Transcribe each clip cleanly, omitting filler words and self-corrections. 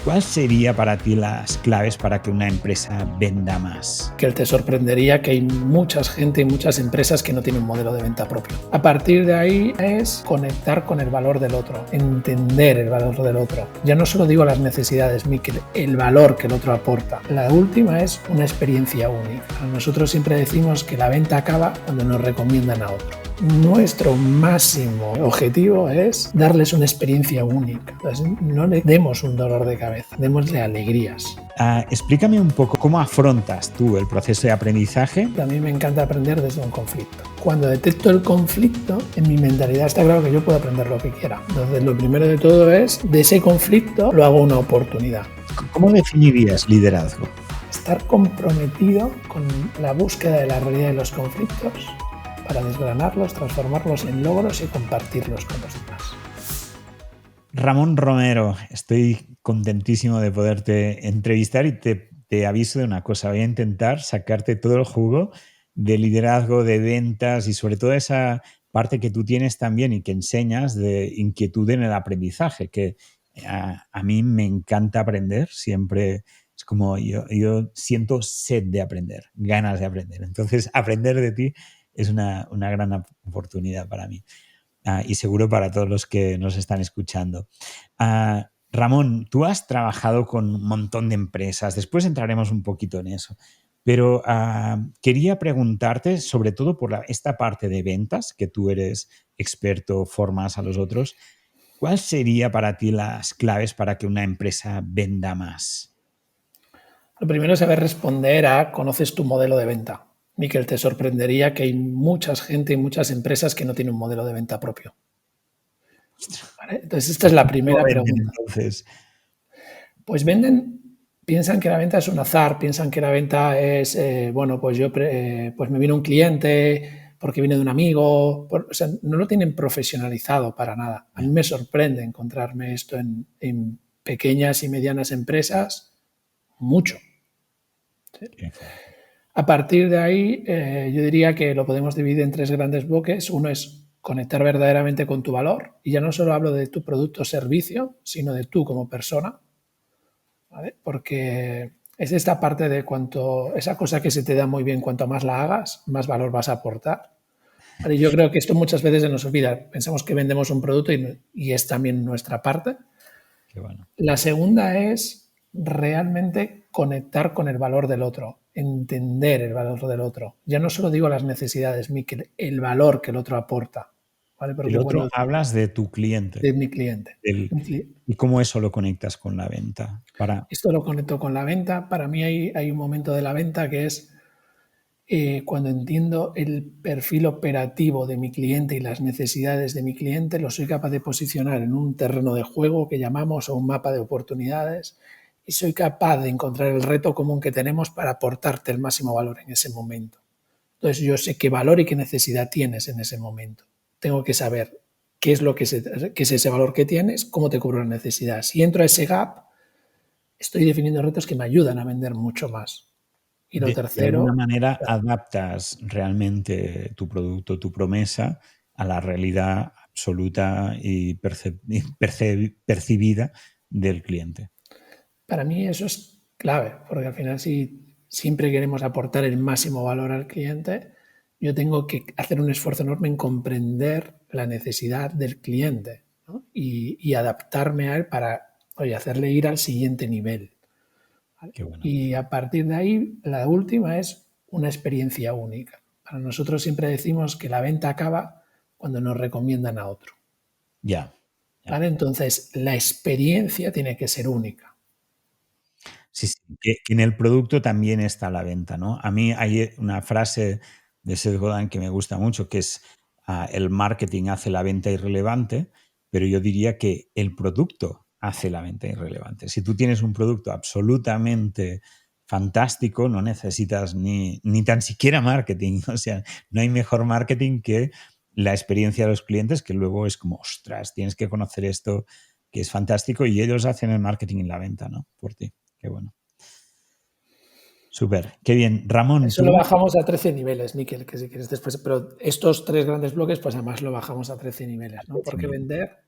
¿Cuál sería para ti las claves para que una empresa venda más? Que te sorprendería que hay mucha gente y muchas empresas que no tienen un modelo de venta propio. A partir de ahí es conectar con el valor del otro, entender el valor del otro. Ya no solo digo las necesidades, Miquel, el valor que el otro aporta. La última es una experiencia única. Nosotros siempre decimos que la venta acaba cuando nos recomiendan a otro. Nuestro máximo objetivo es darles una experiencia única. Entonces, no le demos un dolor de cabeza, démosle alegrías. Explícame un poco cómo afrontas tú el proceso de aprendizaje. A mí me encanta aprender desde un conflicto. Cuando detecto el conflicto, en mi mentalidad está claro que yo puedo aprender lo que quiera. Entonces, lo primero de todo es, de ese conflicto lo hago una oportunidad. ¿Cómo definirías liderazgo? Estar comprometido con la búsqueda de la realidad de los conflictos para desgranarlos, transformarlos en logros y compartirlos con los demás. Ramón Romero, estoy contentísimo de poderte entrevistar y te aviso de una cosa, voy a intentar sacarte todo el jugo de liderazgo, de ventas y sobre todo esa parte que tú tienes también y que enseñas de inquietud en el aprendizaje, que a mí me encanta aprender, siempre es como yo siento sed de aprender, ganas de aprender. Entonces, aprender de ti es una gran oportunidad para mí. Y seguro para todos los que nos están escuchando. Ramón, tú has trabajado con un montón de empresas, después entraremos un poquito en eso, pero quería preguntarte, sobre todo por esta parte de ventas, que tú eres experto, formas a los otros, ¿cuál sería para ti las claves para que una empresa venda más? Lo primero es saber responder a ¿conoces tu modelo de venta? Miquel, te sorprendería que hay mucha gente y muchas empresas que no tienen un modelo de venta propio. ¿Vale? Entonces, esta es la primera pregunta. Entonces, pues piensan que la venta es un azar, piensan que la venta es, pues me vino un cliente porque viene de un amigo, o sea, no lo tienen profesionalizado para nada. A mí me sorprende encontrarme esto en pequeñas y medianas empresas, mucho. ¿Sí? A partir de ahí, yo diría que lo podemos dividir en tres grandes bloques. Uno es conectar verdaderamente con tu valor, y ya no solo hablo de tu producto o servicio, sino de tú como persona, ¿vale? Porque es esta parte de esa cosa que se te da muy bien, cuanto más la hagas, más valor vas a aportar. ¿Vale? Yo creo que esto muchas veces se nos olvida. Pensamos que vendemos un producto y es también nuestra parte. qué bueno. La segunda es realmente conectar con el valor del otro, entender el valor del otro. Ya no solo digo las necesidades, Miquel, el valor que el otro aporta. ¿Vale? Porque, El otro, hablas de tu cliente. de mi cliente. ¿Y cómo eso lo conectas con la venta? Esto lo conecto con la venta. Para mí hay un momento de la venta que es cuando entiendo el perfil operativo de mi cliente y las necesidades de mi cliente, lo soy capaz de posicionar en un terreno de juego que llamamos, o un mapa de oportunidades, y soy capaz de encontrar el reto común que tenemos para aportarte el máximo valor en ese momento. Entonces yo sé qué valor y qué necesidad tienes en ese momento. Tengo que saber qué es ese valor que tienes, cómo te cubro la necesidad. Si entro a ese gap, estoy definiendo retos que me ayudan a vender mucho más. Y lo De alguna tercero, manera adaptas realmente tu producto, tu promesa a la realidad absoluta y percibida del cliente. para mí eso es clave, porque al final si siempre queremos aportar el máximo valor al cliente, yo tengo que hacer un esfuerzo enorme en comprender la necesidad del cliente, ¿no? y adaptarme a él para hacerle ir al siguiente nivel. ¿Vale? Qué bueno. Y a partir de ahí, la última es una experiencia única. Para nosotros siempre decimos que la venta acaba cuando nos recomiendan a otro. Ya. ¿Vale? Entonces, la experiencia tiene que ser única. Sí, que en el producto también está la venta, ¿no? A mí hay una frase de Seth Godin que me gusta mucho, que es el marketing hace la venta irrelevante, pero yo diría que el producto hace la venta irrelevante. Si tú tienes un producto absolutamente fantástico, no necesitas ni tan siquiera marketing. O sea, no hay mejor marketing que la experiencia de los clientes, que luego es como, ostras, tienes que conocer esto, que es fantástico, y ellos hacen el marketing y la venta, ¿no? Por ti. Qué bueno. Súper, qué bien. Ramón, Eso lo bajamos a 13 niveles, Miquel, que si quieres después. Pero estos tres grandes bloques, pues además lo bajamos a 13 niveles, ¿no? Porque vender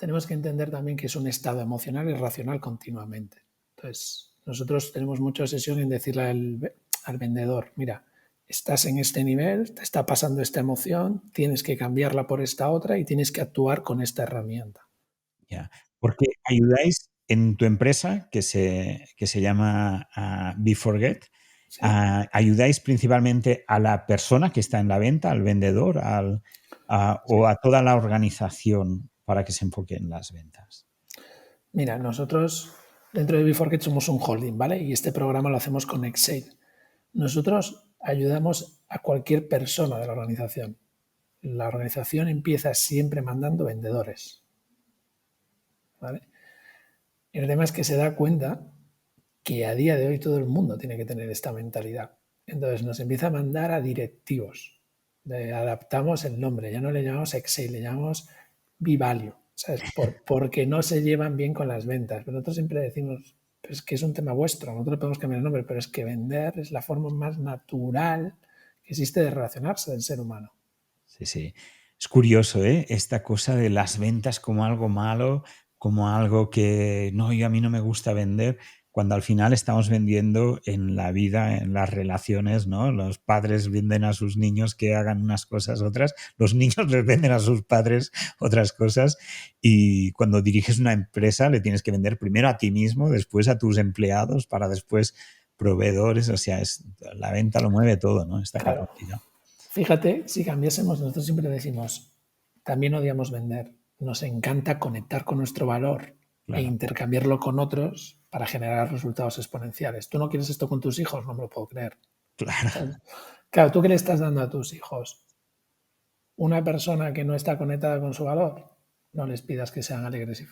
tenemos que entender también que es un estado emocional y racional continuamente. Entonces, nosotros tenemos mucha obsesión en decirle al vendedor, mira, estás en este nivel, te está pasando esta emoción, tienes que cambiarla por esta otra y tienes que actuar con esta herramienta. Ya. Porque ayudáis en tu empresa, que se llama BeForget, ¿Sí? ayudáis principalmente a la persona que está en la venta, al vendedor, o Sí. a toda la organización para que se enfoque en las ventas. Mira, nosotros dentro de BeForget somos un holding, ¿vale? Y este programa lo hacemos con Excel. Nosotros ayudamos a cualquier persona de la organización. La organización empieza siempre mandando vendedores, ¿vale? El tema es que se da cuenta que a día de hoy todo el mundo tiene que tener esta mentalidad. Entonces nos empieza a mandar a directivos. Adaptamos el nombre, ya no le llamamos Excel, le llamamos Vivalio, ¿sabes? Porque no se llevan bien con las ventas. Pero nosotros siempre decimos, pero es que es un tema vuestro, nosotros le podemos cambiar el nombre, pero es que vender es la forma más natural que existe de relacionarse del ser humano. Sí, sí. Es curioso, ¿eh? Esta cosa de las ventas como algo malo, como algo que no, a mí no me gusta vender, cuando al final estamos vendiendo en la vida, en las relaciones, ¿no? Los padres venden a sus niños que hagan unas cosas, otras, los niños les venden a sus padres otras cosas, y cuando diriges una empresa le tienes que vender primero a ti mismo, después a tus empleados, para después proveedores, o sea, la venta lo mueve todo, ¿no? Esta Claro, capacidad. fíjate, si cambiásemos, nosotros siempre decimos, también odiamos vender, nos encanta conectar con nuestro valor e Claro. intercambiarlo con otros para generar resultados exponenciales. ¿Tú no quieres esto con tus hijos? No me lo puedo creer. Claro, Claro, ¿tú qué le estás dando a tus hijos? Una persona que no está conectada con su valor, no les pidas que sean alegres,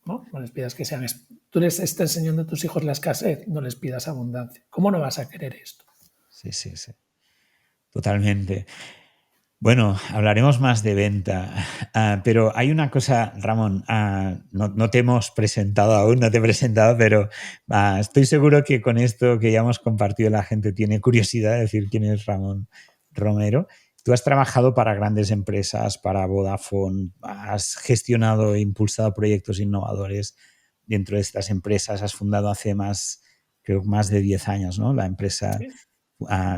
¿no? No les pidas que sean... Tú les estás enseñando a tus hijos la escasez, no les pidas abundancia. ¿Cómo no vas a querer esto? sí, sí, sí, totalmente. Bueno, hablaremos más de venta, pero hay una cosa, Ramón, no te hemos presentado aún, no te he presentado, pero estoy seguro que con esto que ya hemos compartido la gente tiene curiosidad de decir quién es Ramón Romero. Tú has trabajado para grandes empresas, para Vodafone, has gestionado e impulsado proyectos innovadores dentro de estas empresas, has fundado hace creo, más de 10 años, ¿no? La empresa ¿Sí?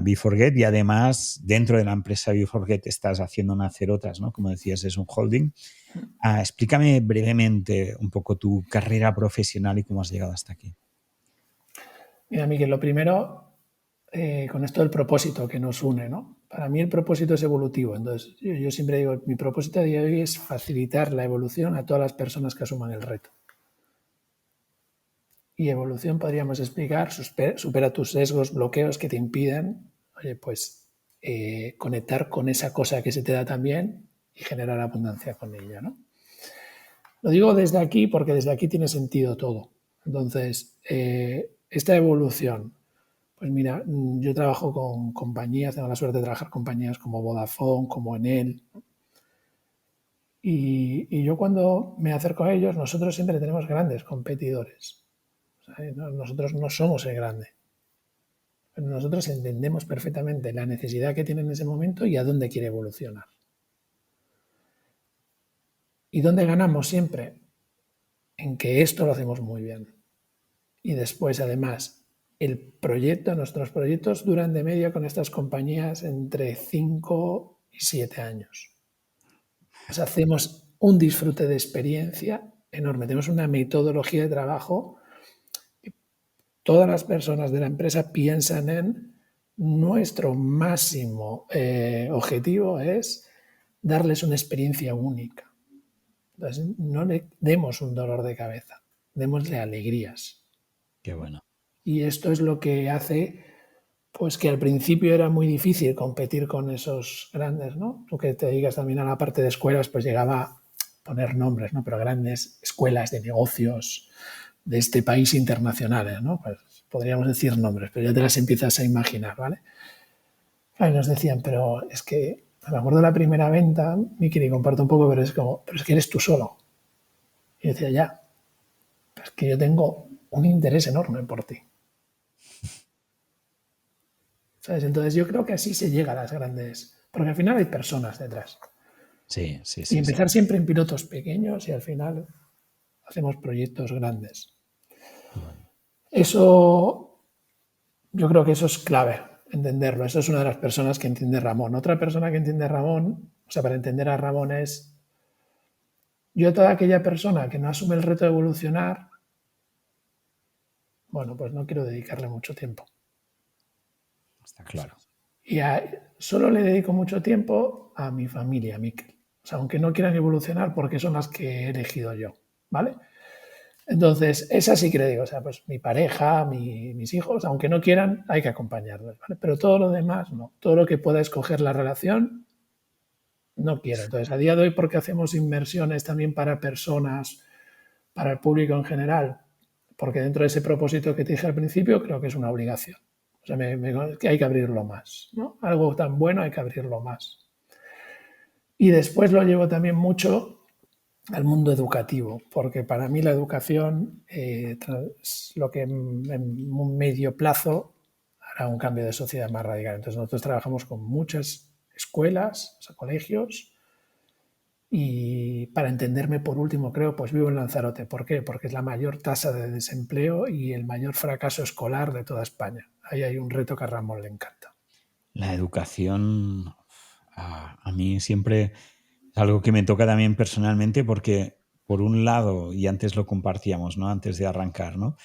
BeForget, y además dentro de la empresa BeForget estás haciendo nacer otras, ¿no? Como decías, es un holding. Explícame brevemente un poco tu carrera profesional y cómo has llegado hasta aquí. Mira, Miguel, lo primero, con esto del propósito que nos une, ¿no? Para mí el propósito es evolutivo. Entonces, yo siempre digo, mi propósito a día de hoy es facilitar la evolución a todas las personas que asuman el reto. Y evolución podríamos explicar, supera tus sesgos, bloqueos que te impiden, oye, pues conectar con esa cosa que se te da también y generar abundancia con ella, ¿no? Lo digo desde aquí porque desde aquí tiene sentido todo. Entonces, esta evolución, pues mira, yo trabajo con compañías, tengo la suerte de trabajar con compañías como Vodafone, como Enel, y yo cuando me acerco a ellos, nosotros siempre tenemos grandes competidores. ¿Sabes? Nosotros no somos el grande, pero nosotros entendemos perfectamente la necesidad que tiene en ese momento y a dónde quiere evolucionar. ¿Y dónde ganamos siempre? En que esto lo hacemos muy bien. Y después, además, nuestros proyectos duran de media con estas compañías entre 5 y 7 años. Pues hacemos un disfrute de experiencia enorme. Tenemos una metodología de trabajo. Todas las personas de la empresa piensan en nuestro máximo objetivo es darles una experiencia única. Entonces, no le demos un dolor de cabeza, démosle alegrías. Qué bueno. Y esto es lo que hace pues que al principio era muy difícil competir con esos grandes, ¿no? Tú que te dedicas también a la parte de escuelas, pues llegaba a poner nombres, ¿no? Pero grandes escuelas de negocios de este país internacionales, ¿no? Pues podríamos decir nombres, pero ya te las empiezas a imaginar, ¿vale? Y nos decían, pero es que me acuerdo de la primera venta, Miki, y comparto un poco, pero es como, pero es que eres tú solo. Y yo decía, ya, pero es que yo tengo un interés enorme por ti. ¿Sabes? Entonces yo creo que así se llega a las grandes, porque al final hay personas detrás. Sí, sí, Y sí, sí. empezar siempre en pilotos pequeños y al final hacemos proyectos grandes. Eso, yo creo que eso es clave, entenderlo. Eso es una de las personas que entiende Ramón. Otra persona que entiende Ramón, o sea, para entender a Ramón es, yo toda aquella persona que no asume el reto de evolucionar, bueno, pues no quiero dedicarle mucho tiempo. Está claro. Y solo le dedico mucho tiempo a mi familia, a Miquel. O sea, aunque no quieran evolucionar porque son las que he elegido yo, ¿vale? Entonces, esa sí que le digo, o sea, pues mi pareja, mis hijos, aunque no quieran, hay que acompañarlos, ¿vale? Pero todo lo demás, no. Todo lo que pueda escoger la relación, no quiero. Entonces, a día de hoy, porque hacemos inversiones también para personas, para el público en general, porque dentro de ese propósito que te dije al principio, creo que es una obligación. O sea, que hay que abrirlo más, ¿no? Algo tan bueno hay que abrirlo más. Y después lo llevo también mucho al mundo educativo, porque para mí la educación es lo que en un medio plazo hará un cambio de sociedad más radical. Entonces nosotros trabajamos con muchas escuelas, o sea, colegios, y para entenderme por último, creo, pues vivo en Lanzarote. ¿Por qué? Porque es la mayor tasa de desempleo y el mayor fracaso escolar de toda España. Ahí hay un reto que a Ramón le encanta. La educación a mí siempre es algo que me toca también personalmente porque, por un lado, y antes lo compartíamos, ¿no? Antes de arrancar, ¿no?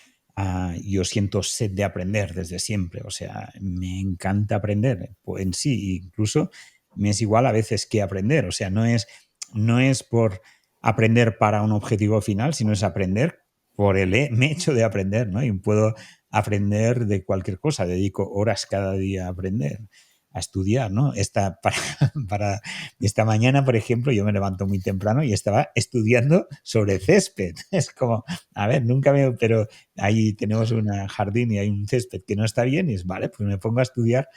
Yo siento sed de aprender desde siempre, o sea, me encanta aprender en sí, incluso me es igual a veces que aprender, o sea, no es por aprender para un objetivo final, sino es aprender por el hecho de aprender, ¿no? Y puedo aprender de cualquier cosa, dedico horas cada día a aprender, a estudiar, ¿no? Para esta mañana, por ejemplo, yo me levanto muy temprano y estaba estudiando sobre césped. Es como, a ver, nunca me... Pero ahí tenemos un jardín y hay un césped que no está bien y es, vale, pues me pongo a estudiar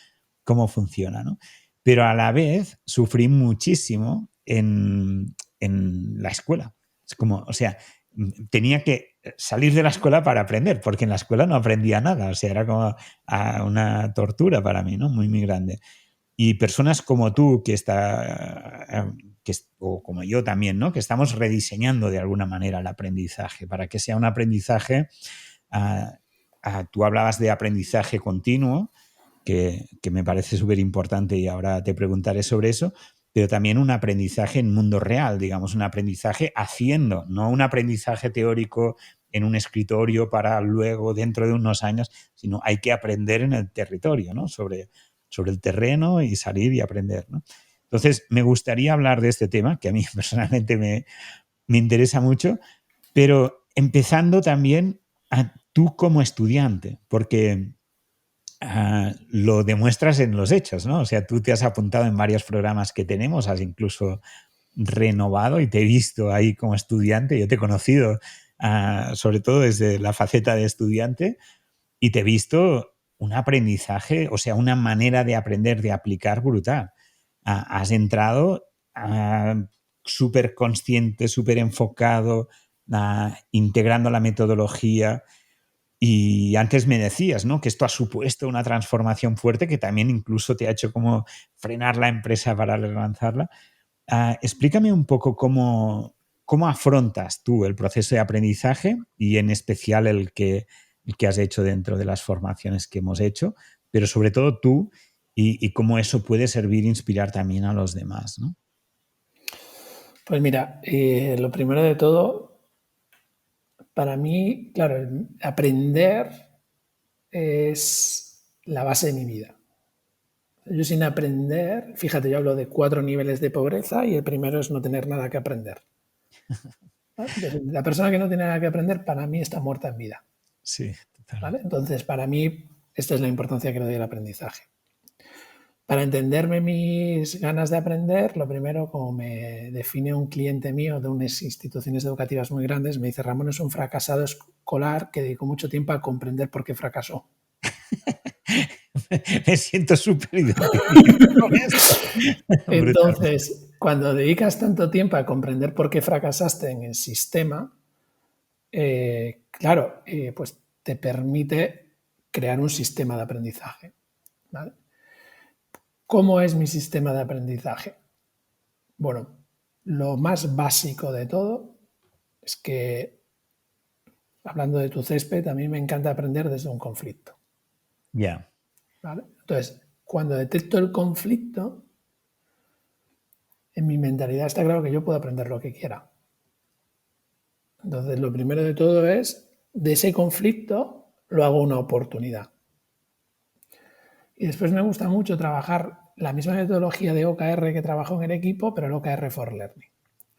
cómo funciona, ¿no? Pero a la vez sufrí muchísimo en la escuela. Es como, o sea, tenía que salir de la escuela para aprender, porque en la escuela no aprendía nada, o sea, era como una tortura para mí, ¿no? Muy, muy grande. Y personas como tú, o como yo también, ¿no? Que estamos rediseñando de alguna manera el aprendizaje para que sea un aprendizaje. Tú hablabas de aprendizaje continuo, que me parece súper importante y ahora te preguntaré sobre eso, pero también un aprendizaje en mundo real, digamos, un aprendizaje haciendo, no un aprendizaje teórico en un escritorio para luego, dentro de unos años, sino hay que aprender en el territorio, ¿no? Sobre el terreno y salir y aprender, ¿no? Entonces, me gustaría hablar de este tema, que a mí personalmente me interesa mucho, pero empezando también a tú como estudiante, porque lo demuestras en los hechos, ¿no? O sea, tú te has apuntado en varios programas que tenemos, has incluso renovado y te he visto ahí como estudiante, yo te he conocido sobre todo desde la faceta de estudiante y te he visto un aprendizaje, o sea, una manera de aprender, de aplicar brutal. Has entrado súper consciente, súper enfocado, integrando la metodología. Y antes me decías, ¿no? Que esto ha supuesto una transformación fuerte que también incluso te ha hecho como frenar la empresa para relanzarla. Explícame un poco cómo afrontas tú el proceso de aprendizaje y en especial el que has hecho dentro de las formaciones que hemos hecho, pero sobre todo tú y cómo eso puede servir e inspirar también a los demás, ¿no? Pues mira, lo primero de todo, para mí, claro, aprender es la base de mi vida. Yo sin aprender, fíjate, yo hablo de 4 niveles de pobreza y el primero es no tener nada que aprender. La persona que no tiene nada que aprender, para mí está muerta en vida. Sí, total. ¿Vale? Entonces, para mí, esta es la importancia que le doy al aprendizaje. Para entenderme mis ganas de aprender, lo primero, como me define un cliente mío de unas instituciones educativas muy grandes, me dice, Ramón es un fracasado escolar que dedicó mucho tiempo a comprender por qué fracasó. Me siento súper identificado con esto. Brutal. Entonces, cuando dedicas tanto tiempo a comprender por qué fracasaste en el sistema, claro, pues te permite crear un sistema de aprendizaje. ¿Vale? ¿Cómo es mi sistema de aprendizaje? Bueno, lo más básico de todo es que, hablando de tu césped, a mí me encanta aprender desde un conflicto. Ya. ¿Vale? Entonces, cuando detecto el conflicto, en mi mentalidad está claro que yo puedo aprender lo que quiera. Entonces, lo primero de todo es, de ese conflicto, lo hago una oportunidad. Y después me gusta mucho trabajar la misma metodología de OKR que trabajo en el equipo, pero el OKR for Learning.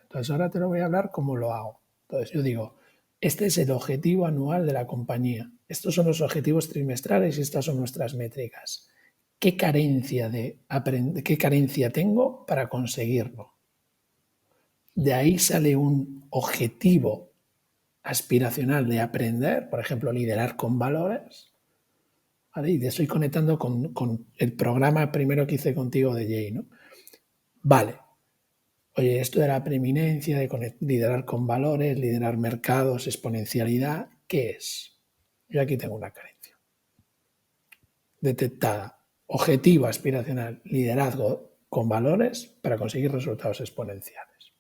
Entonces, ahora te lo voy a hablar cómo lo hago. Entonces, yo digo, este es el objetivo anual de la compañía. Estos son los objetivos trimestrales y estas son nuestras métricas. ¿Qué carencia tengo para conseguirlo? De ahí sale un objetivo aspiracional de aprender, por ejemplo, liderar con valores. ¿Vale? Y te estoy conectando con el programa primero que hice contigo de Jay, ¿no? Vale. Oye, esto de la preeminencia, de liderar con valores, liderar mercados, exponencialidad, ¿qué es? Yo aquí tengo una carencia detectada. Objetivo aspiracional, liderazgo con valores para conseguir resultados exponenciales.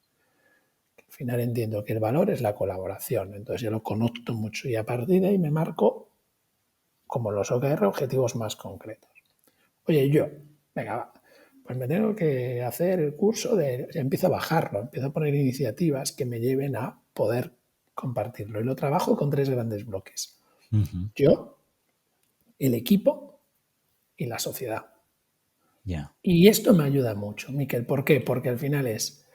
Al final entiendo que el valor es la colaboración, entonces yo lo conecto mucho y a partir de ahí me marco, como los OKR, objetivos más concretos. Oye, venga, va, pues me tengo que hacer el curso empiezo a bajarlo, empiezo a poner iniciativas que me lleven a poder compartirlo. Y lo trabajo con 3 grandes bloques. Ujú. Yo, el equipo y la sociedad. Ya. Y esto me ayuda mucho, Miquel. ¿Por qué? Porque al final es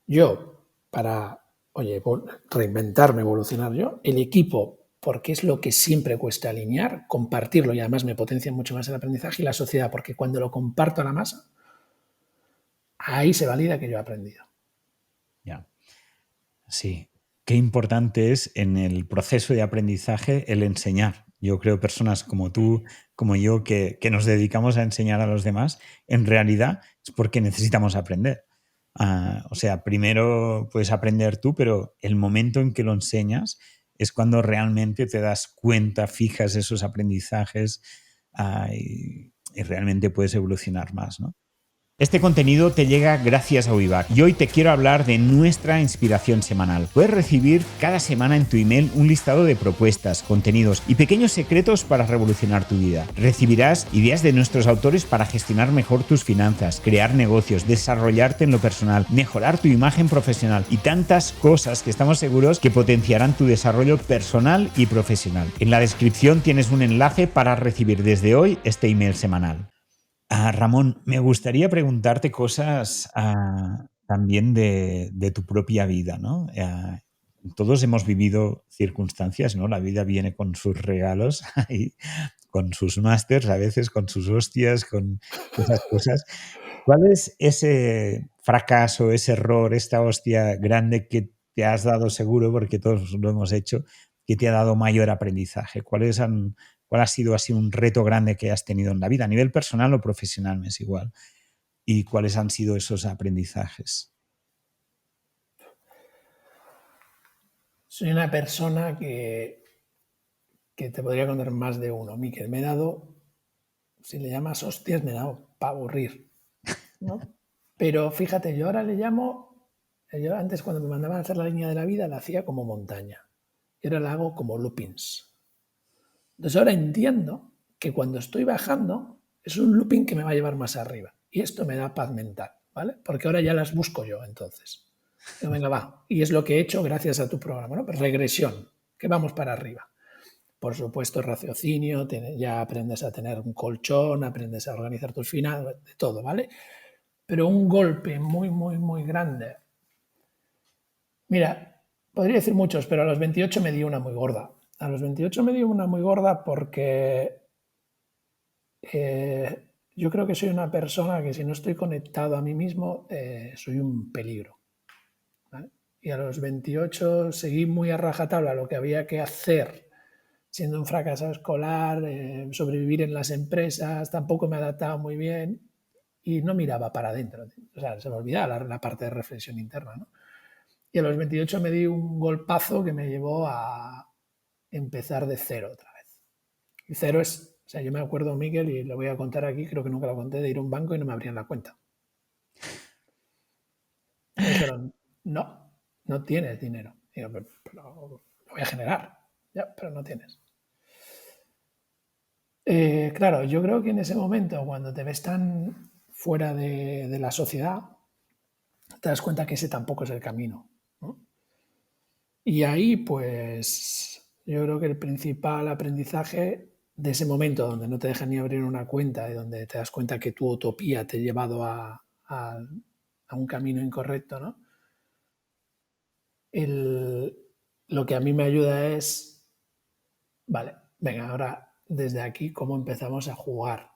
yo para, oye, reinventarme, evolucionar yo, el equipo, porque es lo que siempre cuesta alinear, compartirlo y además me potencia mucho más el aprendizaje, y la sociedad, porque cuando lo comparto a la masa, ahí se valida que yo he aprendido. Ya. Sí. Qué importante es en el proceso de aprendizaje el enseñar. Yo creo personas como tú, como yo, que nos dedicamos a enseñar a los demás, en realidad es porque necesitamos aprender. O sea, primero puedes aprender tú, pero el momento en que lo enseñas es cuando realmente te das cuenta, fijas esos aprendizajes, y realmente puedes evolucionar más, ¿no? Este contenido te llega gracias a Uivac y hoy te quiero hablar de nuestra inspiración semanal. Puedes recibir cada semana en tu email un listado de propuestas, contenidos y pequeños secretos para revolucionar tu vida. Recibirás ideas de nuestros autores para gestionar mejor tus finanzas, crear negocios, desarrollarte en lo personal, mejorar tu imagen profesional y tantas cosas que estamos seguros que potenciarán tu desarrollo personal y profesional. En la descripción tienes un enlace para recibir desde hoy este email semanal. Ramón, me gustaría preguntarte cosas también de tu propia vida, ¿no? Todos hemos vivido circunstancias, ¿no? La vida viene con sus regalos, y con sus másters, a veces con sus hostias, con esas cosas. ¿Cuál es ese fracaso, ese error, esta hostia grande que te has dado seguro, porque todos lo hemos hecho, que te ha dado mayor aprendizaje? ¿Cuál ha sido así un reto grande que has tenido en la vida, a nivel personal o profesional, me es igual? ¿Y cuáles han sido esos aprendizajes? Soy una persona que te podría contar más de uno. Miquel, me he dado, si le llamas hostias, me he dado para aburrir, ¿no? Pero fíjate, yo ahora le llamo, yo antes cuando me mandaban a hacer la línea de la vida la hacía como montaña. Y ahora la hago como loopings. Entonces ahora entiendo que cuando estoy bajando es un looping que me va a llevar más arriba. Y esto me da paz mental, ¿vale? Porque ahora ya las busco yo, entonces. Digo, venga, va. Y es lo que he hecho gracias a tu programa, ¿no? Pues regresión, que vamos para arriba. Por supuesto, raciocinio, ya aprendes a tener un colchón, aprendes a organizar tus finanzas, de todo, ¿vale? Pero un golpe muy, muy, muy grande. Mira, podría decir muchos, pero a los 28 me dio una muy gorda. A los 28 me dio una muy gorda porque yo creo que soy una persona que si no estoy conectado a mí mismo, soy un peligro. ¿Vale? Y a los 28 seguí muy a rajatabla lo que había que hacer siendo un fracasado escolar, sobrevivir en las empresas, tampoco me adaptaba muy bien y no miraba para adentro. O sea, se me olvidaba la parte de reflexión interna, ¿no? Y a los 28 me di un golpazo que me llevó a empezar de cero otra vez. Y cero es, o sea, yo me acuerdo, Miguel, y lo voy a contar aquí, creo que nunca lo conté, de ir a un banco y no me abrían la cuenta. Me dijeron, no, no tienes dinero. Digo, pero lo voy a generar, ya, pero no tienes. Claro, yo creo que en ese momento, cuando te ves tan fuera de la sociedad, te das cuenta que ese tampoco es el camino, ¿no? Y ahí, pues, yo creo que el principal aprendizaje de ese momento donde no te dejan ni abrir una cuenta y donde te das cuenta que tu utopía te ha llevado a un camino incorrecto, ¿no? Lo que a mí me ayuda es, vale, venga, ahora desde aquí, ¿cómo empezamos a jugar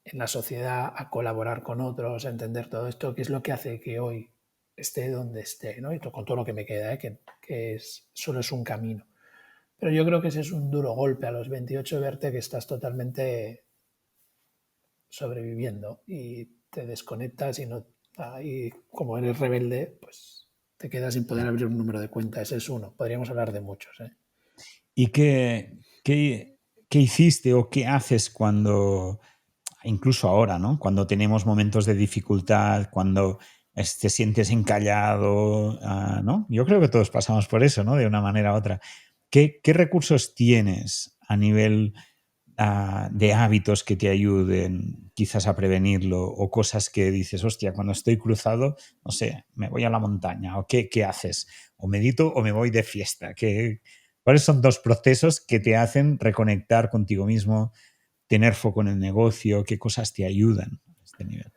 en la sociedad, a colaborar con otros, a entender todo esto? ¿Qué es lo que hace que hoy esté donde esté, ¿no? Y con todo lo que me queda, solo es un camino. Pero yo creo que ese es un duro golpe a los 28, verte que estás totalmente sobreviviendo y te desconectas y como eres rebelde, pues te quedas sin poder abrir un número de cuenta. Ese es uno. Podríamos hablar de muchos, ¿eh? ¿Y qué hiciste o qué haces cuando, incluso ahora, ¿no? Cuando tenemos momentos de dificultad, cuando te sientes encallado, ¿no? Yo creo que todos pasamos por eso, ¿no? De una manera u otra. ¿Qué recursos tienes a nivel de hábitos que te ayuden quizás a prevenirlo o cosas que dices, hostia, cuando estoy cruzado, no sé, me voy a la montaña o qué haces? ¿O medito o me voy de fiesta? ¿Cuáles son dos procesos que te hacen reconectar contigo mismo, tener foco en el negocio? ¿Qué cosas te ayudan a este nivel?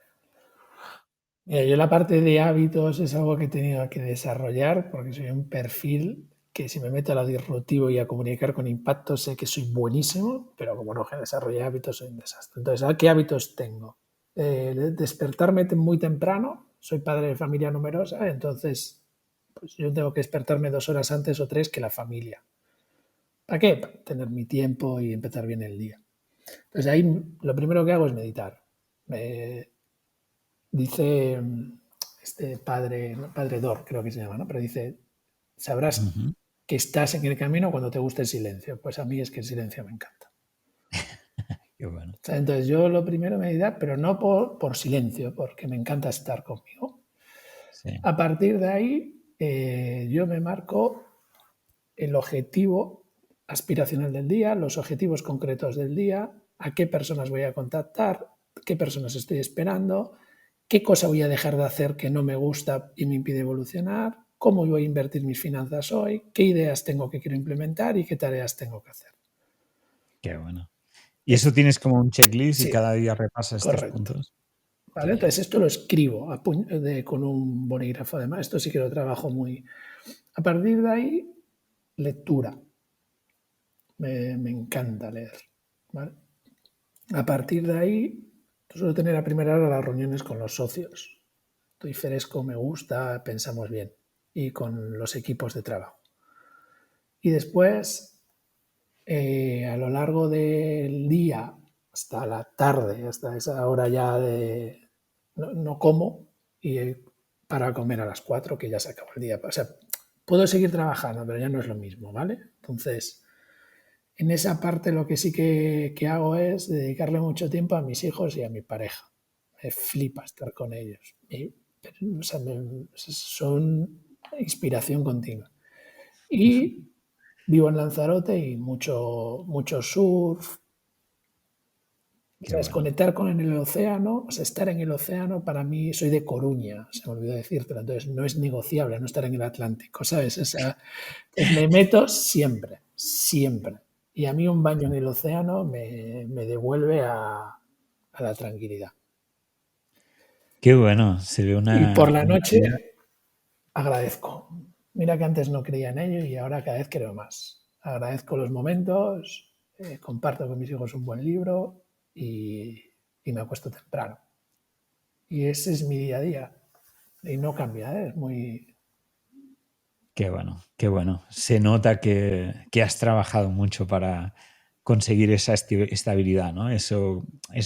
Mira, yo la parte de hábitos es algo que he tenido que desarrollar porque soy un perfil que si me meto a lo disruptivo y a comunicar con impacto sé que soy buenísimo, pero como no desarrollé hábitos soy un desastre. Entonces, ¿qué hábitos tengo? Despertarme muy temprano, soy padre de familia numerosa, entonces pues yo tengo que despertarme 2 horas antes o 3 que la familia. ¿Para qué? Para tener mi tiempo y empezar bien el día. Entonces ahí lo primero que hago es meditar. Dice este padre Dor, creo que se llama, ¿no? Pero dice, sabrás Ujú. que estás en el camino cuando te guste el silencio. Pues a mí es que el silencio me encanta. Qué bueno. O sea, entonces yo lo primero meditar, pero no por silencio, porque me encanta estar conmigo. Sí. A partir de ahí, yo me marco el objetivo aspiracional del día, los objetivos concretos del día, a qué personas voy a contactar, qué personas estoy esperando, qué cosa voy a dejar de hacer que no me gusta y me impide evolucionar, cómo voy a invertir mis finanzas hoy, qué ideas tengo que quiero implementar y qué tareas tengo que hacer. Qué bueno. ¿Y eso tienes como un checklist y Sí, cada día repasas estos correcto. puntos? Qué ¿Vale? bien. Entonces esto lo escribo con un bolígrafo además, esto sí que lo trabajo muy... A partir de ahí, lectura. Me encanta leer. ¿Vale? A partir de ahí, suelo tener a primera hora las reuniones con los socios. Estoy fresco, me gusta, pensamos bien. Y con los equipos de trabajo. Y después, a lo largo del día, hasta la tarde, hasta esa hora ya de... No como y para comer a las 4 que ya se acabó el día. O sea, puedo seguir trabajando, pero ya no es lo mismo, ¿vale? Entonces, en esa parte lo que sí que hago es dedicarle mucho tiempo a mis hijos y a mi pareja. Me flipa estar con ellos. O sea, son inspiración continua. Y vivo en Lanzarote y mucho surf. Qué ¿Sabes? bueno. Conectar con el océano, o sea, estar en el océano, para mí, soy de Coruña, se me olvidó decírtelo, entonces no es negociable no estar en el Atlántico, ¿sabes? O sea, entonces me meto siempre, siempre. Y a mí un baño en el océano me devuelve a la tranquilidad. Qué bueno. Se ve Y por la una vida. noche agradezco. Mira que antes no creía en ello y ahora cada vez creo más. Agradezco los momentos, comparto con mis hijos un buen libro y me acuesto temprano. Y ese es mi día a día. Y no cambia, ¿eh? Es muy... Qué bueno, qué bueno. Se nota que has trabajado mucho para conseguir esa estabilidad, ¿no? Esa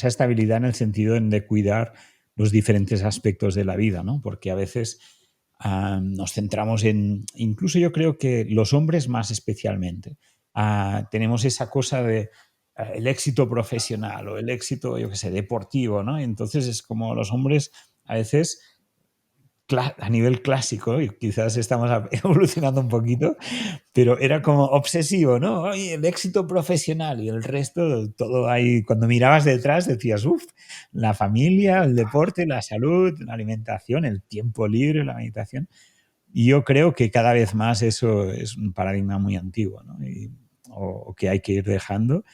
estabilidad en el sentido de cuidar los diferentes aspectos de la vida, ¿no? Porque a veces nos centramos incluso yo creo que los hombres más especialmente, tenemos esa cosa de el éxito profesional o el éxito, yo qué sé, deportivo, ¿no? Entonces es como los hombres a veces a nivel clásico, y quizás estamos evolucionando un poquito, pero era como obsesivo, ¿no? Oye, el éxito profesional y el resto, todo ahí, cuando mirabas detrás decías, uff, la familia, el deporte, la salud, la alimentación, el tiempo libre, la meditación. Y yo creo que cada vez más eso es un paradigma muy antiguo, ¿no? O que hay que ir dejando.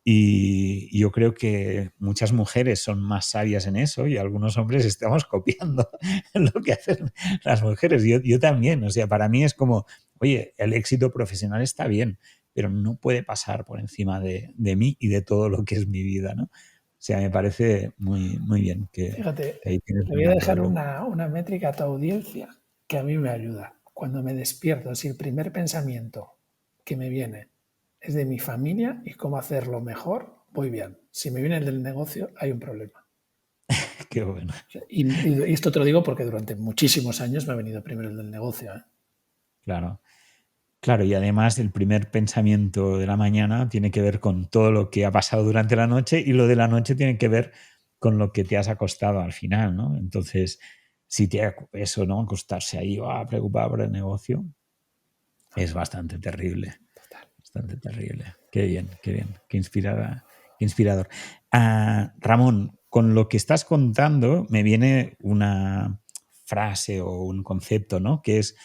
Y yo creo que muchas mujeres son más sabias en eso y algunos hombres estamos copiando lo que hacen las mujeres. Yo también, o sea, para mí es como, oye, el éxito profesional está bien, pero no puede pasar por encima de mí y de todo lo que es mi vida, ¿no? O sea, me parece muy, muy bien Fíjate, que ahí tienes le un voy a gran dejar relevo. una métrica a tu audiencia que a mí me ayuda. Cuando me despierto, si el primer pensamiento que me viene es de mi familia y cómo hacerlo mejor, voy bien. Si me viene el del negocio, hay un problema. Qué bueno. Y esto te lo digo porque durante muchísimos años me ha venido primero el del negocio, ¿eh? Claro. Claro, y además el primer pensamiento de la mañana tiene que ver con todo lo que ha pasado durante la noche y lo de la noche tiene que ver con lo que te has acostado al final, ¿no? Entonces, si te eso, ¿no? Acostarse ahí, preocupado por el negocio, es bastante terrible, bastante terrible. Qué bien, qué inspirador. Ramón, con lo que estás contando me viene una frase o un concepto, ¿no? Que es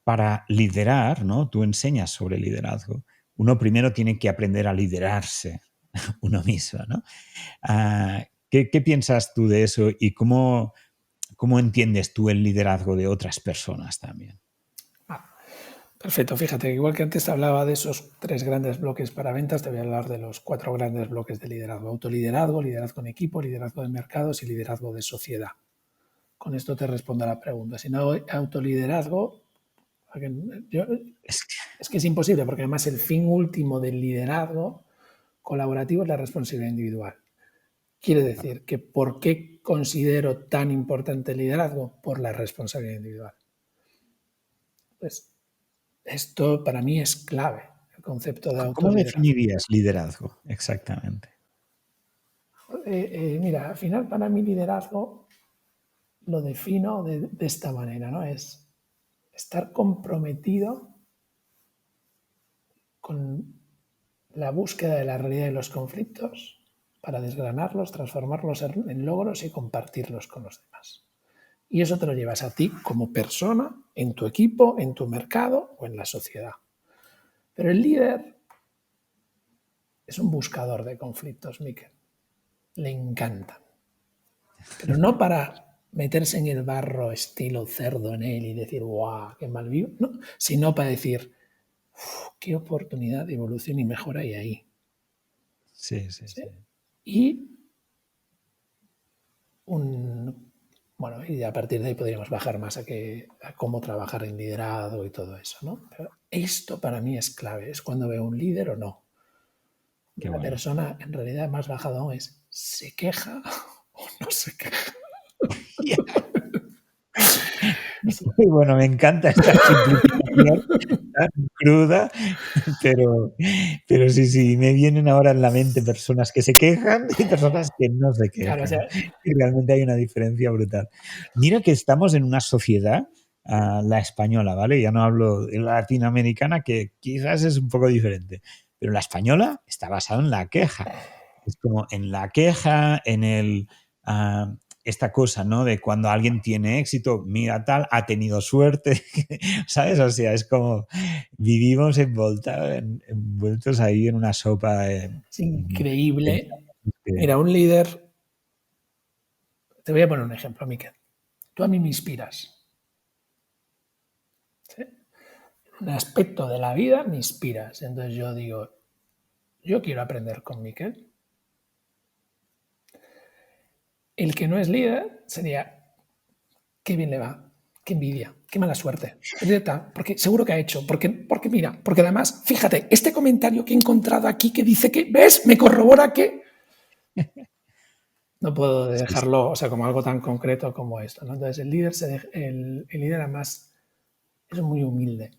para liderar, ¿no? Tú enseñas sobre liderazgo. Uno primero tiene que aprender a liderarse uno mismo, ¿no? ¿Qué piensas tú de eso y cómo entiendes tú el liderazgo de otras personas también? Perfecto, fíjate, igual que antes hablaba de esos 3 grandes bloques para ventas, te voy a hablar de los 4 grandes bloques de liderazgo. Autoliderazgo, liderazgo en equipo, liderazgo de mercados y liderazgo de sociedad. Con esto te respondo a la pregunta. Si no, autoliderazgo, Es que, es que es imposible, porque además el fin último del liderazgo colaborativo es la responsabilidad individual. Quiere decir que ¿por qué considero tan importante el liderazgo? Por la responsabilidad individual. Pues esto para mí es clave, el concepto de ¿cómo autoliderazgo. definirías liderazgo exactamente? Mira, al final para mí liderazgo lo defino de esta manera, ¿no? Es estar comprometido con la búsqueda de la realidad de los conflictos para desgranarlos, transformarlos en logros y compartirlos con los demás. Y eso te lo llevas a ti como persona, en tu equipo, en tu mercado o en la sociedad. Pero el líder es un buscador de conflictos, Miquel. Le encantan. Pero no para meterse en el barro estilo cerdo en él y decir, guau, qué mal vivo, no, sino para decir, qué oportunidad de evolución y mejora hay ahí. Sí, sí, ¿Sí? sí. Y bueno, y a partir de ahí podríamos bajar más a cómo trabajar en liderazgo y todo eso, ¿no? Pero esto para mí es clave, es cuando veo un líder o no. Qué La bueno. persona en realidad más bajado aún es, ¿se queja o no se queja? Muy bueno, me encanta esta simplificación tan cruda, pero, pero sí, sí, me vienen ahora en la mente personas que se quejan y personas que no se Claro, o sea, quejan. Y realmente hay una diferencia brutal. Mira que estamos en una sociedad, la española, ¿vale? Ya no hablo de la latinoamericana, que quizás es un poco diferente, pero la española está basada en la queja. Es como en la queja, en ah, esta cosa, ¿no? De cuando alguien tiene éxito, mira tal, ha tenido suerte, ¿sabes? O sea, es como vivimos envueltos ahí en una sopa es increíble. de- Mira, un líder, te voy a poner un ejemplo, Miquel. Tú a mí me inspiras. ¿Sí? Un aspecto de la vida me inspiras. Entonces yo digo, yo quiero aprender con Miquel. El que no es líder sería, qué bien le va, qué envidia, qué mala suerte. Porque seguro que ha hecho, porque mira, porque además, fíjate, este comentario que he encontrado aquí que dice que, ¿ves? Me corrobora que... No puedo Sí, sí, dejarlo, o sea, como algo tan concreto como esto, ¿no? Entonces el líder, el líder además es muy humilde.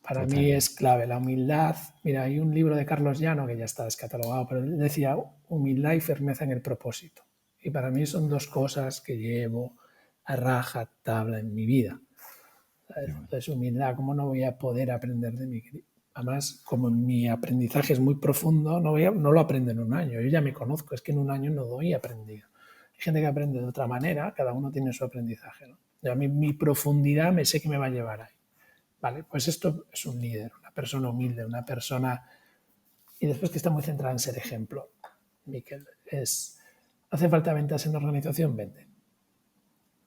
Para mí es totalmente. clave la humildad. Mira, hay un libro de Carlos Llano que ya está descatalogado, pero él decía humildad y firmeza en el propósito. Y para mí son dos cosas que llevo a raja tabla en mi vida. Qué bueno. Entonces, humildad, ¿cómo no voy a poder aprender de mi... Además, como mi aprendizaje es muy profundo, no lo aprendo en un año. Yo ya me conozco, es que en un año no doy aprendido. Hay gente que aprende de otra manera, cada uno tiene su aprendizaje, ¿no? Yo a mí, mi profundidad me sé que me va a llevar ahí. Vale, pues esto es un líder, una persona humilde, una persona... Y después que está muy centrada en ser ejemplo. Miquel, ¿hace falta ventas en la organización? Vende.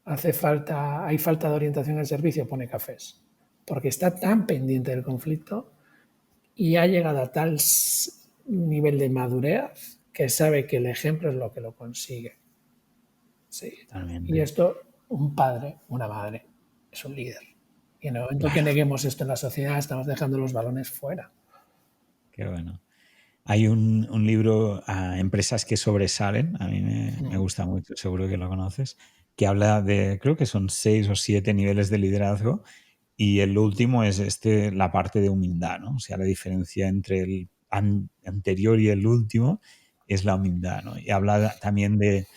Hay falta de orientación al servicio, pone cafés. Porque está tan pendiente del conflicto y ha llegado a tal nivel de madurez que sabe que el ejemplo es lo que lo consigue. Sí. Y Totalmente. esto, un padre, una madre, es un líder. Y en el momento que Claro, neguemos esto en la sociedad, estamos dejando los balones fuera. qué bueno. Hay un libro, Empresas que sobresalen, a mí me gusta mucho, seguro que lo conoces, que habla de, creo que son 6 o 7 niveles de liderazgo y el último es la parte de humildad, ¿no? O sea, la diferencia entre el anterior y el último es la humildad, ¿no? Y habla también de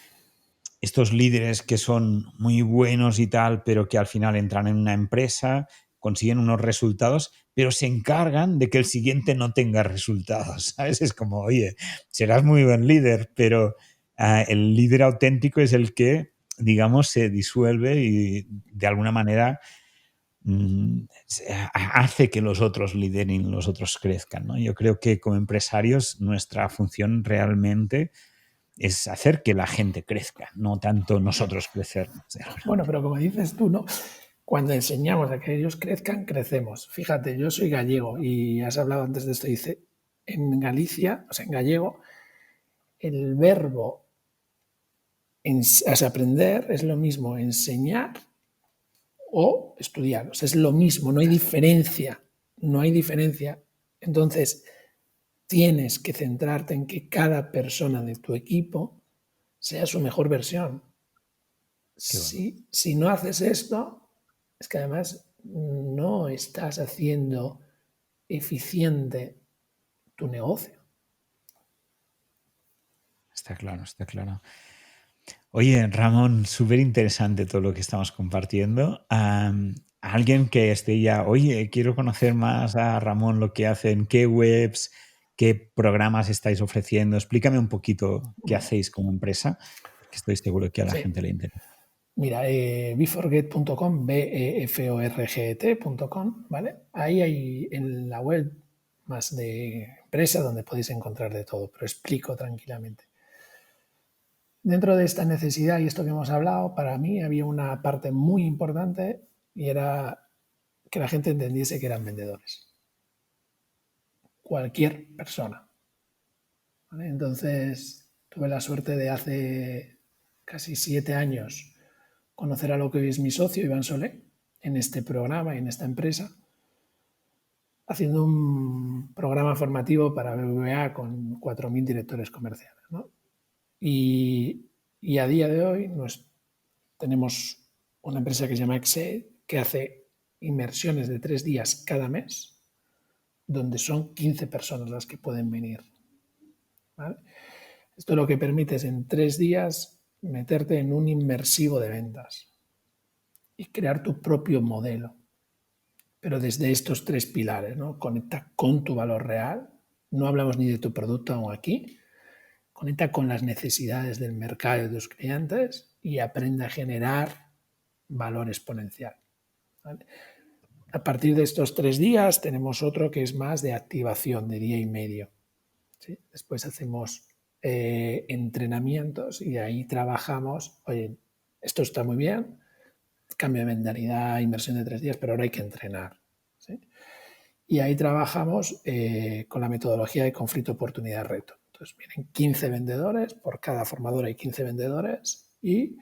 estos líderes que son muy buenos y tal, pero que al final entran en una empresa, consiguen unos resultados, pero se encargan de que el siguiente no tenga resultados, ¿sabes? Es como, oye, serás muy buen líder, pero el líder auténtico es el que, digamos, se disuelve y de alguna manera hace que los otros lideren, los otros crezcan, ¿no? Yo creo que como empresarios nuestra función realmente es hacer que la gente crezca, no tanto nosotros crecernos. Bueno, pero como dices tú, ¿no? Cuando enseñamos a que ellos crezcan, crecemos. Fíjate, yo soy gallego y has hablado antes de esto. Dice, en Galicia, o sea, en gallego, el verbo aprender es lo mismo enseñar o estudiar. O sea, es lo mismo, no hay diferencia. No hay diferencia. Entonces, tienes que centrarte en que cada persona de tu equipo sea su mejor versión. Qué bueno. Si no haces esto, es que además no estás haciendo eficiente tu negocio. Está claro, está claro. Oye, Ramón, súper interesante todo lo que estamos compartiendo. Alguien que esté ya, oye, quiero conocer más a Ramón, lo que hacen, qué webs, qué programas estáis ofreciendo. Explícame un poquito qué hacéis como empresa, porque estoy seguro que a la Sí. gente le interesa. Mira, beforget.com, beforget.com, ¿vale? Ahí hay en la web más de empresa donde podéis encontrar de todo, pero explico tranquilamente. Dentro de esta necesidad y esto que hemos hablado, para mí había una parte muy importante y era que la gente entendiese que eran vendedores. Cualquier persona. ¿Vale? Entonces, tuve la suerte de hace casi 7 años conocer a lo que hoy es mi socio, Iván Solé, en este programa y en esta empresa, haciendo un programa formativo para BBVA con 4.000 directores comerciales, ¿no? Y a día de hoy tenemos una empresa que se llama Excel, que hace inmersiones de 3 días cada mes, donde son 15 personas las que pueden venir. ¿Vale? Esto lo que permite es en 3 días meterte en un inmersivo de ventas y crear tu propio modelo. Pero desde estos 3 pilares, ¿no? Conecta con tu valor real, no hablamos ni de tu producto aún aquí, conecta con las necesidades del mercado de tus clientes y aprende a generar valor exponencial. ¿Vale? A partir de estos 3 días tenemos otro que es más de activación de día y medio. ¿Sí? Después hacemos entrenamientos y ahí trabajamos, oye, esto está muy bien, cambio de mentalidad, inversión de 3 días, pero ahora hay que entrenar. ¿Sí? Y ahí trabajamos con la metodología de conflicto, oportunidad, reto. Entonces vienen 15 vendedores, por cada formador hay 15 vendedores y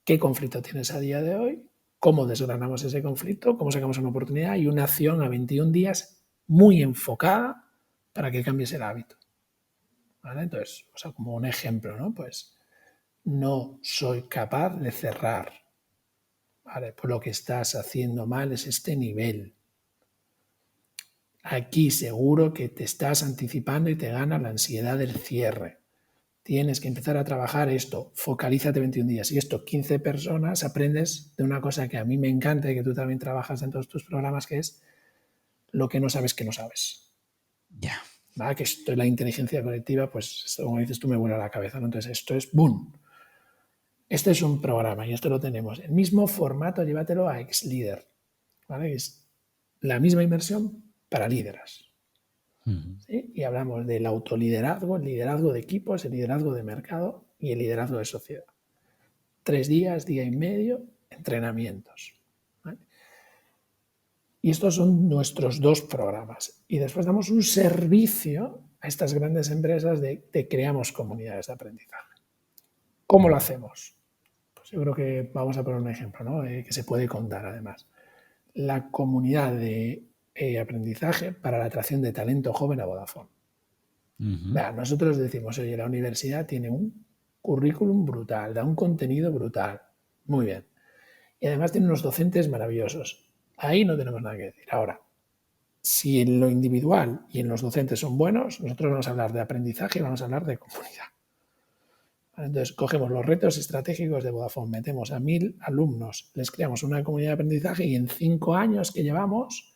qué conflicto tienes a día de hoy, cómo desgranamos ese conflicto, cómo sacamos una oportunidad y una acción a 21 días muy enfocada para que cambies el hábito. ¿Vale? Entonces, o sea, como un ejemplo, ¿no? Pues no soy capaz de cerrar. ¿Vale? Pues lo que estás haciendo mal es este nivel. Aquí seguro que te estás anticipando y te gana la ansiedad del cierre. tienes que empezar a trabajar esto, focalízate 21 días y esto, 15 personas, aprendes de una cosa que a mí me encanta y que tú también trabajas en todos tus programas, que es lo que no sabes que no sabes. Ya. ¿Vale? Que esto es la inteligencia colectiva, pues como dices tú, me vuela la cabeza, ¿no? Entonces esto es boom. Este es un programa y esto lo tenemos. El mismo formato, llévatelo a Xleader, ¿vale? Es la misma inversión para líderes. ¿Sí? Y hablamos del autoliderazgo, el liderazgo de equipos, el liderazgo de mercado y el liderazgo de sociedad. 3 días, día y medio, entrenamientos. ¿Vale? Y estos son nuestros 2 programas. Y después damos un servicio a estas grandes empresas de creamos comunidades de aprendizaje. ¿Cómo lo hacemos? Pues yo creo que vamos a poner un ejemplo, ¿no? Que se puede contar además. La comunidad de aprendizaje para la atracción de talento joven a Vodafone. Vea, nosotros decimos, oye, la universidad tiene un currículum brutal, da un contenido brutal. Muy bien. Y además tiene unos docentes maravillosos. Ahí no tenemos nada que decir. Ahora, si en lo individual y en los docentes son buenos, nosotros vamos a hablar de aprendizaje y vamos a hablar de comunidad. Entonces, cogemos los retos estratégicos de Vodafone, metemos a 1000 alumnos, les creamos una comunidad de aprendizaje y en 5 años que llevamos,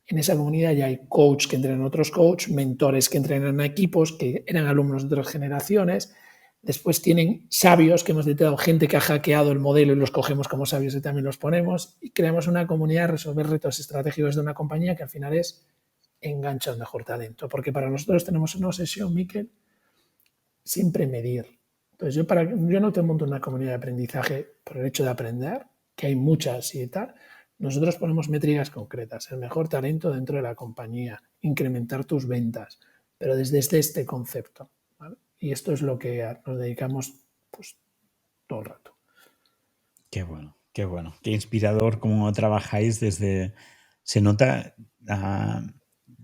en esa comunidad ya hay coach que entrenan a otros coach, mentores que entrenan a equipos que eran alumnos de otras generaciones. Después tienen sabios que hemos detectado, gente que ha hackeado el modelo y los cogemos como sabios y también los ponemos. Y creamos una comunidad a resolver retos estratégicos de una compañía que al final es engancha al mejor talento. Porque para nosotros tenemos una obsesión, Miquel, siempre medir. Entonces yo no te monto una comunidad de aprendizaje por el hecho de aprender, que hay muchas y tal. Nosotros ponemos métricas concretas, el mejor talento dentro de la compañía, incrementar tus ventas, pero desde este concepto. ¿Vale? Y esto es lo que nos dedicamos pues, todo el rato. Qué bueno, qué bueno. Qué inspirador cómo trabajáis desde... Se nota,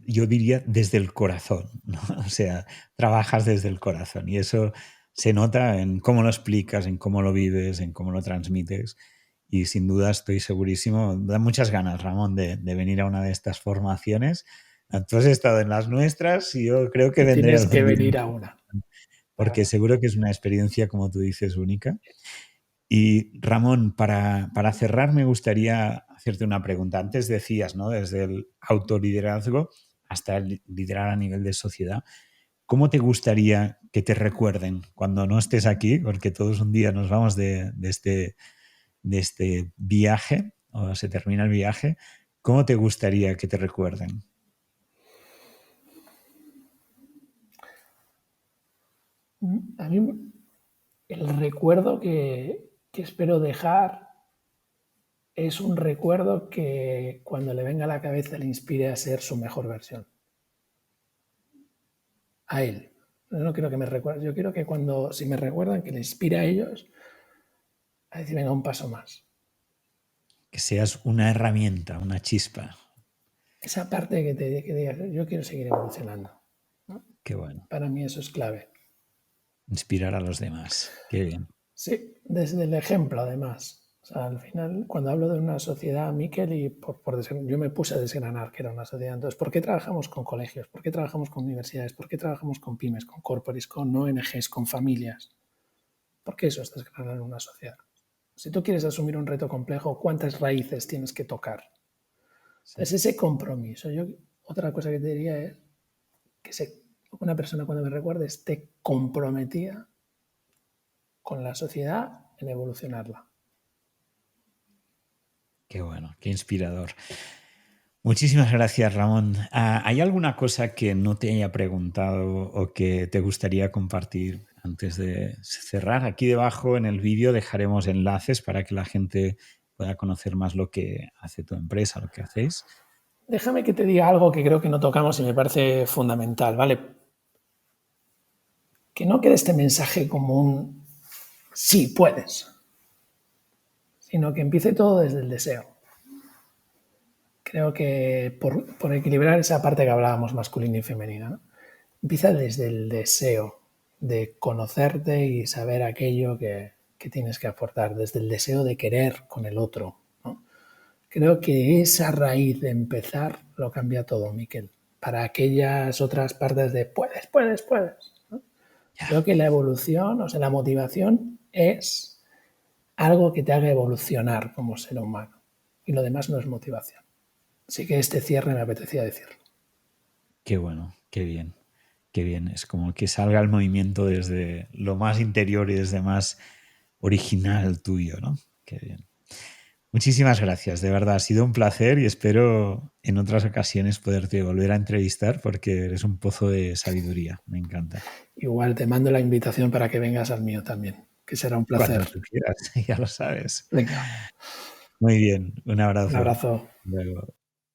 yo diría, desde el corazón, ¿no? O sea, trabajas desde el corazón y eso se nota en cómo lo explicas, en cómo lo vives, en cómo lo transmites. Y sin duda estoy segurísimo, da muchas ganas, Ramón, de venir a una de estas formaciones. Tú has estado en las nuestras y yo creo que Y vendré tienes que algún día, venir a una. porque Claro. seguro que es una experiencia, como tú dices, única. Y Ramón, para cerrar, me gustaría hacerte una pregunta. Antes decías, ¿no? Desde el autoliderazgo hasta el liderar a nivel de sociedad. ¿Cómo te gustaría que te recuerden cuando no estés aquí? Porque todos un día nos vamos de este viaje o se termina el viaje. ¿Cómo te gustaría que te recuerden? A mí el recuerdo que espero dejar es un recuerdo que cuando le venga a la cabeza le inspire a ser su mejor versión. A él. No quiero que me recuerden. Yo quiero que cuando, si me recuerdan, que le inspire a ellos a decir, venga, un paso más. Que seas una herramienta, una chispa. Esa parte que digas, yo quiero seguir evolucionando. ¿No? Qué bueno. Para mí eso es clave. Inspirar a los demás. Qué bien. Sí, desde el ejemplo, además. O sea, al final, cuando hablo de una sociedad, Miquel, y yo me puse a desgranar que era una sociedad. Entonces, ¿por qué trabajamos con colegios? ¿Por qué trabajamos con universidades? ¿Por qué trabajamos con pymes, con corporates, con ONGs, con familias? ¿Por qué eso es desgranar una sociedad? Si tú quieres asumir un reto complejo, ¿cuántas raíces tienes que tocar? Sí. Entonces, ese compromiso. Otra cosa que te diría es que una persona cuando me recuerde esté comprometida con la sociedad en evolucionarla. Qué bueno, qué inspirador. Muchísimas gracias, Ramón. ¿Hay alguna cosa que no te haya preguntado o que te gustaría compartir antes de cerrar? Aquí debajo en el vídeo dejaremos enlaces para que la gente pueda conocer más lo que hace tu empresa, lo que hacéis. Déjame que te diga algo que creo que no tocamos y me parece fundamental, ¿vale? Que no quede este mensaje como un sí, puedes, sino que empiece todo desde el deseo. Creo que por equilibrar esa parte que hablábamos masculina y femenina, ¿no? Empieza desde el deseo de conocerte y saber aquello que tienes que aportar, desde el deseo de querer con el otro, ¿no? Creo que esa raíz de empezar lo cambia todo, Miquel. Para aquellas otras partes de puedes, puedes, puedes, ¿no? Creo que la evolución, o sea, la motivación es algo que te haga evolucionar como ser humano. Y lo demás no es motivación. Así que este cierre me apetecía decirlo. Qué bueno, qué bien, qué bien. Es como que salga el movimiento desde lo más interior y desde más original tuyo, ¿no? Qué bien. Muchísimas gracias, de verdad, ha sido un placer y espero en otras ocasiones poderte volver a entrevistar porque eres un pozo de sabiduría, me encanta. Igual te mando la invitación para que vengas al mío también, que será un Cuando placer. tú quieras, ya lo sabes. Venga, Muy bien, un un abrazo. abrazo. Luego.